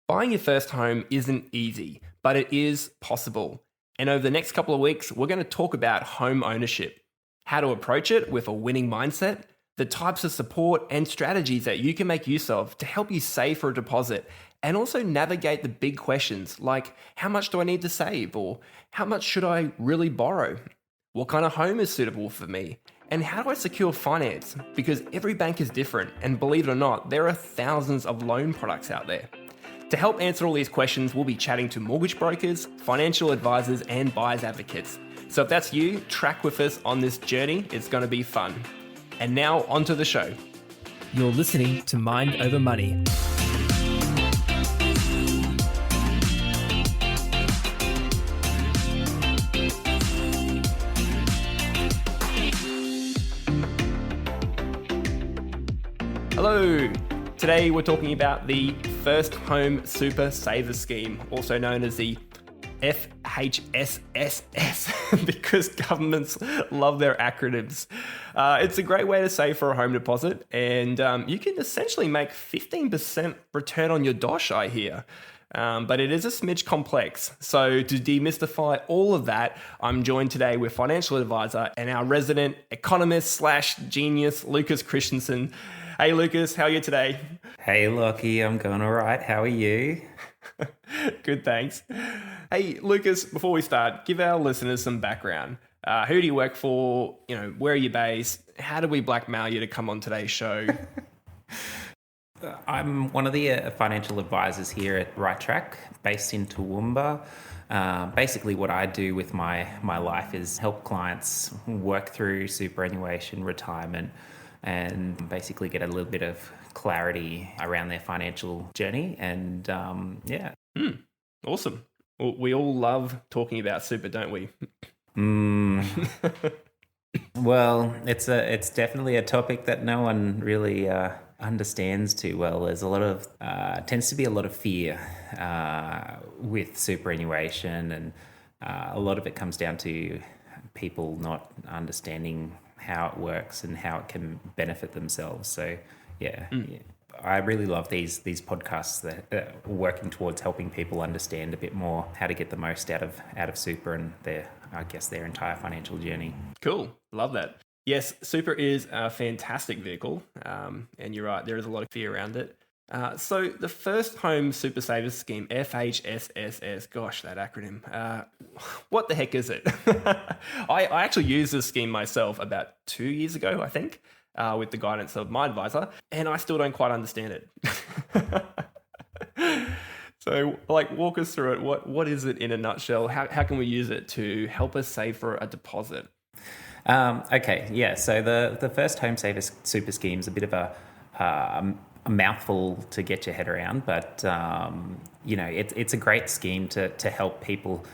Buying your first home isn't easy, but it is possible. And over the next couple of weeks, we're going to talk about home ownership, how to approach it with a winning mindset, the types of support and strategies that you can make use of to help you save for a deposit, and also navigate the big questions like how much do I need to save, or how much should I really borrow? What kind of home is suitable for me? And how do I secure finance? Because every bank is different, and believe it or not, there are thousands of loan products out there. To help answer all these questions, we'll be chatting to mortgage brokers, financial advisors, and buyers advocates. So if that's you, track with us on this journey. It's going to be fun. And now, onto the show. You're listening to Mind Over Money. Hello. Today we're talking about the First Home Super Saver Scheme, also known as the FHSSS, because governments love their acronyms. It's a great way to save for a home deposit, and you can essentially make 15% return on your dosh, I hear. But it is a smidge complex. So to demystify all of that, I'm joined today with financial advisor and our resident economist / genius, Lukas Christensen. Hey Lucas, how are you today? Hey Lockie, I'm going all right. How are you? Good, thanks. Hey Lucas, before we start, give our listeners some background. Who do you work for? Where are you based? How do we blackmail you to come on today's show? I'm one of the financial advisors here at Right Track, based in Toowoomba. Basically, what I do with my life is help clients work through superannuation, retirement, and basically get a little bit of clarity around their financial journey. And Awesome. Well, we all love talking about super, don't we? Well, it's definitely a topic that no one really understands too well. There's a lot of tends to be a lot of fear with superannuation, and a lot of it comes down to people not understanding how it works and how it can benefit themselves. So yeah. I really love these podcasts that are working towards helping people understand a bit more how to get the most out of super and their entire financial journey. Cool. Love that. Yes, super is a fantastic vehicle. And you're right, there is a lot of fear around it. So the First Home Super Savers Scheme, FHSSS, gosh, that acronym. What the heck is it? I actually used this scheme myself about 2 years ago, I think, with the guidance of my advisor, and I still don't quite understand it. So, walk us through it. What is it in a nutshell? How can we use it to help us save for a deposit? Okay, yeah. So the First Home Savers Super Scheme is a bit of a mouthful to get your head around, but it's a great scheme to help people.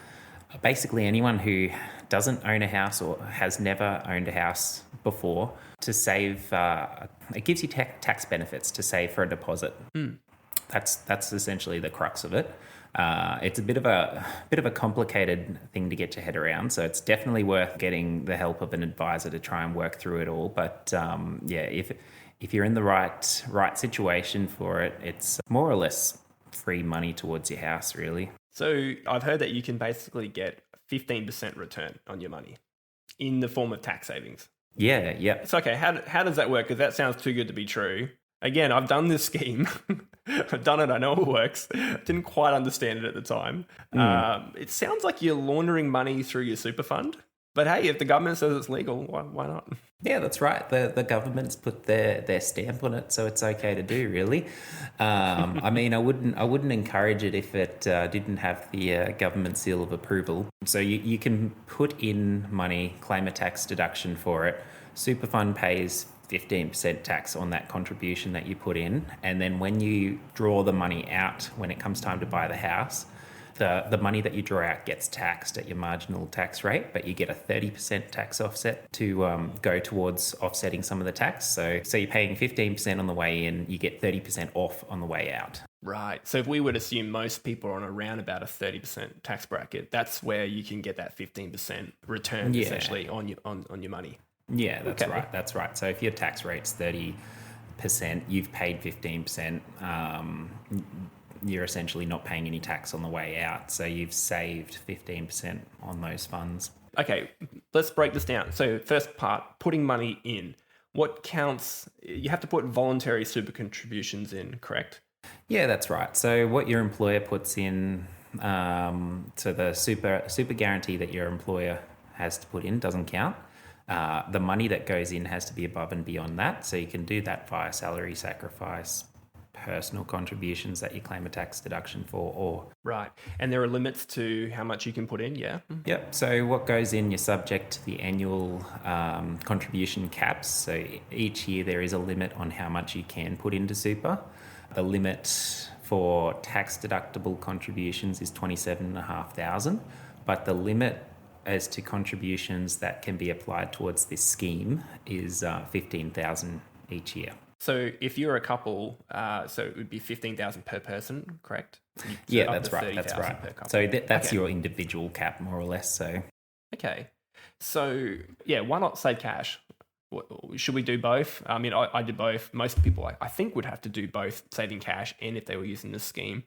Basically, anyone who doesn't own a house or has never owned a house before, to save. It gives you tax benefits to save for a deposit. That's essentially the crux of it. It's a bit of a complicated thing to get your head around, so it's definitely worth getting the help of an advisor to try and work through it all. But if you're in the right situation for it, it's more or less free money towards your house, really. So I've heard that you can basically get 15% return on your money in the form of tax savings. Yeah. It's okay. How does that work? Because that sounds too good to be true. Again, I've done this scheme. I've done it. I know it works. Didn't quite understand it at the time. It sounds like you're laundering money through your super fund. But hey, if the government says it's legal, why not? Yeah, that's right. The government's put their stamp on it, so it's okay to do, really. I mean, I wouldn't encourage it if it didn't have the government seal of approval. So you can put in money, claim a tax deduction for it. Super fund pays 15% tax on that contribution that you put in, and then when you draw the money out, when it comes time to buy the house, the money that you draw out gets taxed at your marginal tax rate, but you get a 30% tax offset to go towards offsetting some of the tax. So you're paying 15% on the way in, you get 30% off on the way out. Right. So if we would assume most people are on around about a 30% tax bracket, that's where you can get that 15% return essentially on your money. Yeah, that's right. That's right. So if your tax rate's 30%, you've paid 15%. you're essentially not paying any tax on the way out. So you've saved 15% on those funds. Okay, let's break this down. So first part, putting money in. What counts? You have to put voluntary super contributions in, correct? Yeah, that's right. So what your employer puts in, so the super guarantee that your employer has to put in doesn't count. The money that goes in has to be above and beyond that. So you can do that via salary sacrifice, personal contributions that you claim a tax deduction for, or... Right. And there are limits to how much you can put in, yeah? Yep. So what goes in, you're subject to the annual contribution caps. So each year there is a limit on how much you can put into super. The limit for tax deductible contributions is $27,500, but the limit as to contributions that can be applied towards this scheme is $15,000 each year. So if you're a couple, so it would be $15,000 per person, correct? Yeah, that's right. That's right. So that's okay. Your individual cap, more or less. So okay. So yeah, why not save cash? Should we do both? I mean, I did both. Most people, I think, would have to do both, saving cash and if they were using this scheme,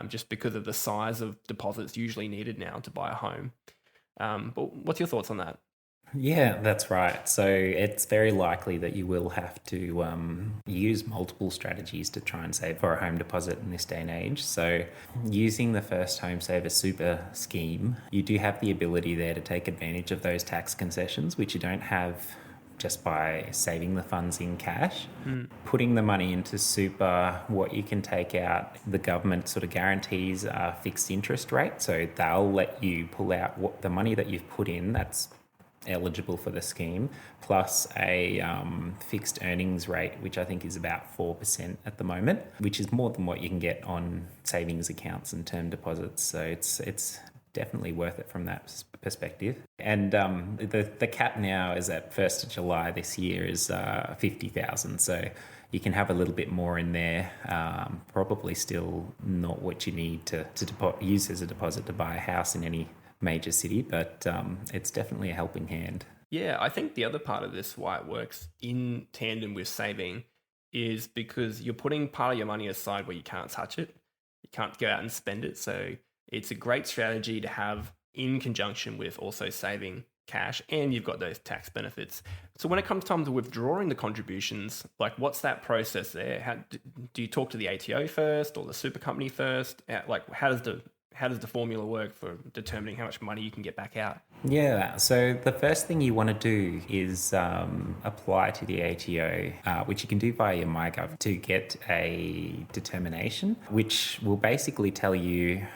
just because of the size of deposits usually needed now to buy a home. But what's your thoughts on that? Yeah, that's right. So it's very likely that you will have to use multiple strategies to try and save for a home deposit in this day and age. So using the First Home Saver Super scheme, you do have the ability there to take advantage of those tax concessions, which you don't have just by saving the funds in cash. Putting the money into super, what you can take out, the government sort of guarantees a fixed interest rate. So they'll let you pull out what the money that you've put in that's eligible for the scheme, plus a fixed earnings rate, which I think is about 4% at the moment, which is more than what you can get on savings accounts and term deposits. So it's definitely worth it from that perspective. And the cap now is at 1st of July this year is 50,000. So you can have a little bit more in there. Probably still not what you need to use as a deposit to buy a house in any major city, but it's definitely a helping hand. Yeah, I think the other part of this, why it works in tandem with saving, is because you're putting part of your money aside where you can't touch it. You can't go out and spend it. So it's a great strategy to have in conjunction with also saving cash, and you've got those tax benefits. So when it comes time to withdrawing the contributions, like what's that process there? How do you talk to the ATO first or the super company first? Like how does the formula work for determining how much money you can get back out? Yeah, so the first thing you want to do is apply to the ATO, which you can do via your MyGov, to get a determination, which will basically tell you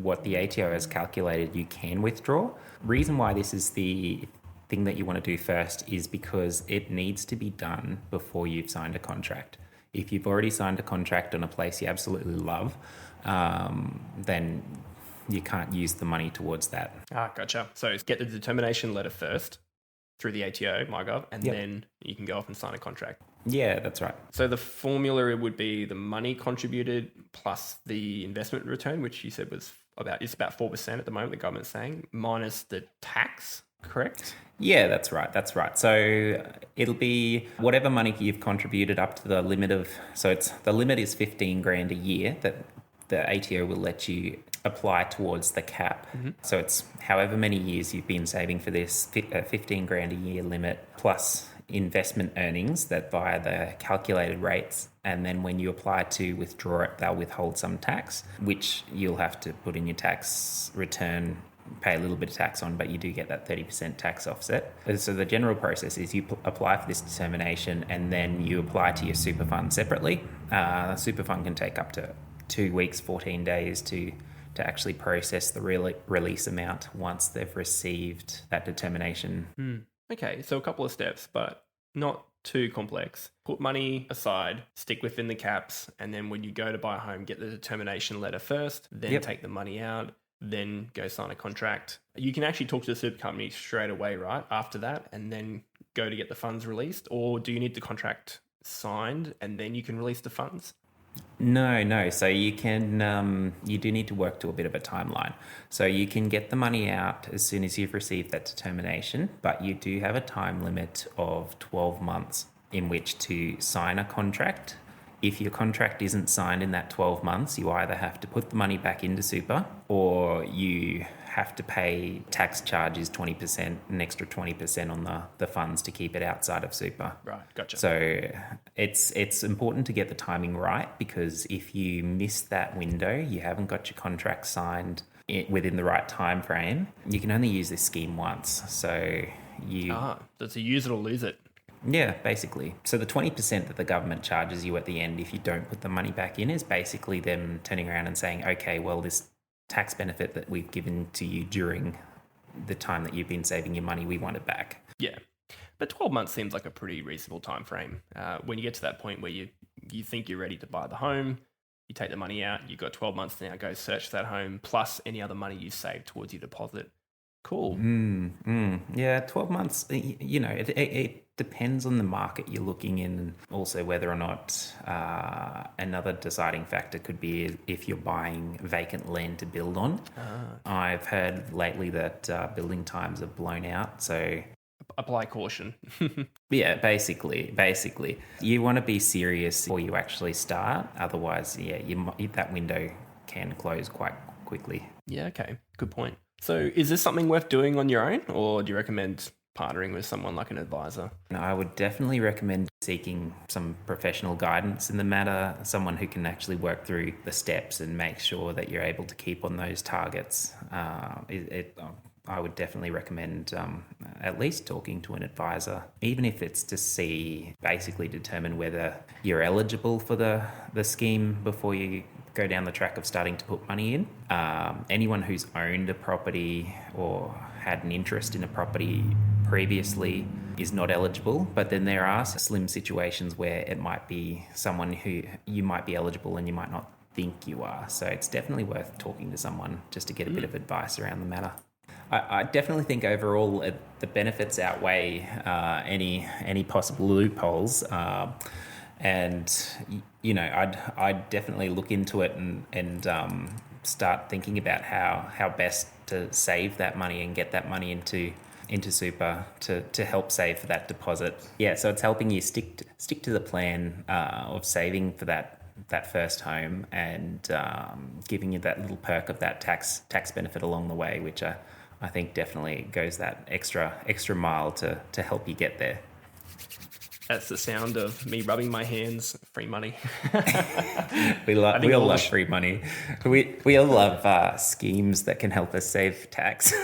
what the ATO has calculated you can withdraw. Reason why this is the thing that you want to do first is because it needs to be done before you've signed a contract. If you've already signed a contract on a place you absolutely love, then you can't use the money towards that. Gotcha. So get the determination letter first through the ATO, MyGov, and then you can go off and sign a contract. Yeah, that's right. So the formula would be the money contributed plus the investment return, which you said was about 4% at the moment, the government's saying, minus the tax, correct? Yeah, that's right. So it'll be whatever money you've contributed up to the limit of, the limit is 15 grand a year that the ATO will let you apply towards the cap. Mm-hmm. So it's however many years you've been saving for this 15 grand a year limit plus investment earnings that via the calculated rates. And then when you apply to withdraw it, they'll withhold some tax, which you'll have to put in your tax return, pay a little bit of tax on, but you do get that 30% tax offset. So the general process is you apply for this determination and then you apply to your super fund separately. The super fund can take up to 2 weeks, 14 days to actually process the release amount once they've received that determination. Okay, so a couple of steps, but not too complex. Put money aside, stick within the caps, and then when you go to buy a home, get the determination letter first, then take the money out, then go sign a contract. You can actually talk to the super company straight away, right, after that, and then go to get the funds released? Or do you need the contract signed and then you can release the funds? No. So you can, you do need to work to a bit of a timeline. So you can get the money out as soon as you've received that determination, but you do have a time limit of 12 months in which to sign a contract if your contract isn't signed in that 12 months, you either have to put the money back into super, or you have to pay tax charges 20%, an extra 20% on the funds to keep it outside of super. Right, gotcha. So it's important to get the timing right, because if you miss that window, you haven't got your contract signed within the right time frame, you can only use this scheme once. So it's a use it or lose it. Yeah, basically. So the 20% that the government charges you at the end if you don't put the money back in is basically them turning around and saying, okay, well, this tax benefit that we've given to you during the time that you've been saving your money, we want it back. Yeah. But 12 months seems like a pretty reasonable time frame. When you get to that point where you think you're ready to buy the home, you take the money out, you've got 12 months to now go search that home, plus any other money you've saved towards your deposit. Cool. Yeah, 12 months, it depends on the market you're looking in, and also whether or not another deciding factor could be if you're buying vacant land to build on. I've heard lately that building times are blown out, so apply caution. Yeah, basically. You want to be serious before you actually start. Otherwise, that window can close quite quickly. Yeah, okay. Good point. So is this something worth doing on your own, or do you recommend partnering with someone like an advisor? I would definitely recommend seeking some professional guidance in the matter, someone who can actually work through the steps and make sure that you're able to keep on those targets. I would definitely recommend at least talking to an advisor, even if it's to basically determine whether you're eligible for the scheme before you go down the track of starting to put money in. Anyone who's owned a property or had an interest in a property previously is not eligible, but then there are slim situations where it might be someone who you might be eligible and you might not think you are. So it's definitely worth talking to someone just to get a bit of advice around the matter. I definitely think overall the benefits outweigh any possible loopholes. And I'd definitely look into it and start thinking about how best to save that money and get that money into super to help save for that deposit. Yeah, so it's helping you stick to the plan of saving for that first home, and giving you that little perk of that tax benefit along the way, which I think definitely goes that extra mile to help you get there. That's the sound of me rubbing my hands. Free money. We all love free money. We all love schemes that can help us save tax.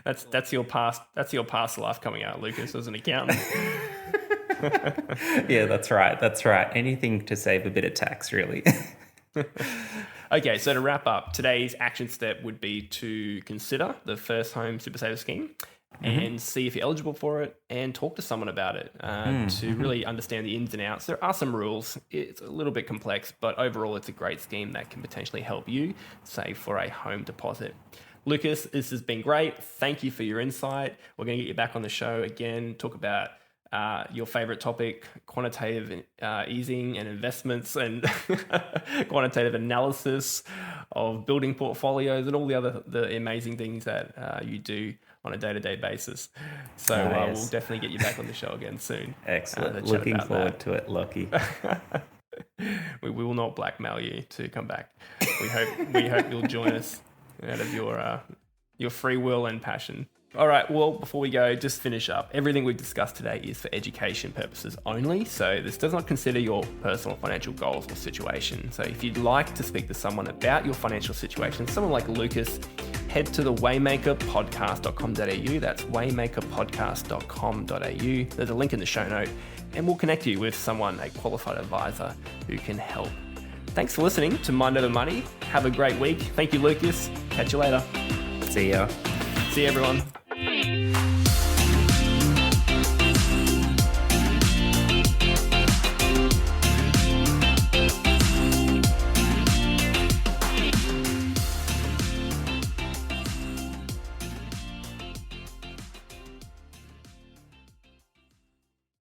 That's your past life coming out, Lukas, as an accountant. Yeah, that's right. Anything to save a bit of tax, really. Okay, so to wrap up, today's action step would be to consider the first home super saver scheme and see if you're eligible for it, and talk to someone about it to really understand the ins and outs. There are some rules. It's a little bit complex, but overall it's a great scheme that can potentially help you save for a home deposit. Lukas, this has been great. Thank you for your insight. We're going to get you back on the show again, talk about your favorite topic, quantitative easing and investments, and quantitative analysis of building portfolios, and all the amazing things that you do on a day-to-day basis. So we'll definitely get you back on the show again soon. Excellent. Looking forward to it, Lockie. We will not blackmail you to come back. We hope you'll join us out of your free will and passion. All right, well, before we go, just finish up. Everything we've discussed today is for education purposes only, so this does not consider your personal financial goals or situation. So if you'd like to speak to someone about your financial situation, someone like Lukas, head to the waymakerpodcast.com.au. That's waymakerpodcast.com.au. There's a link in the show note, and we'll connect you with someone, a qualified advisor, who can help. Thanks for listening to Mind Over Money. Have a great week. Thank you, Lukas. Catch you later. See ya. See you, everyone.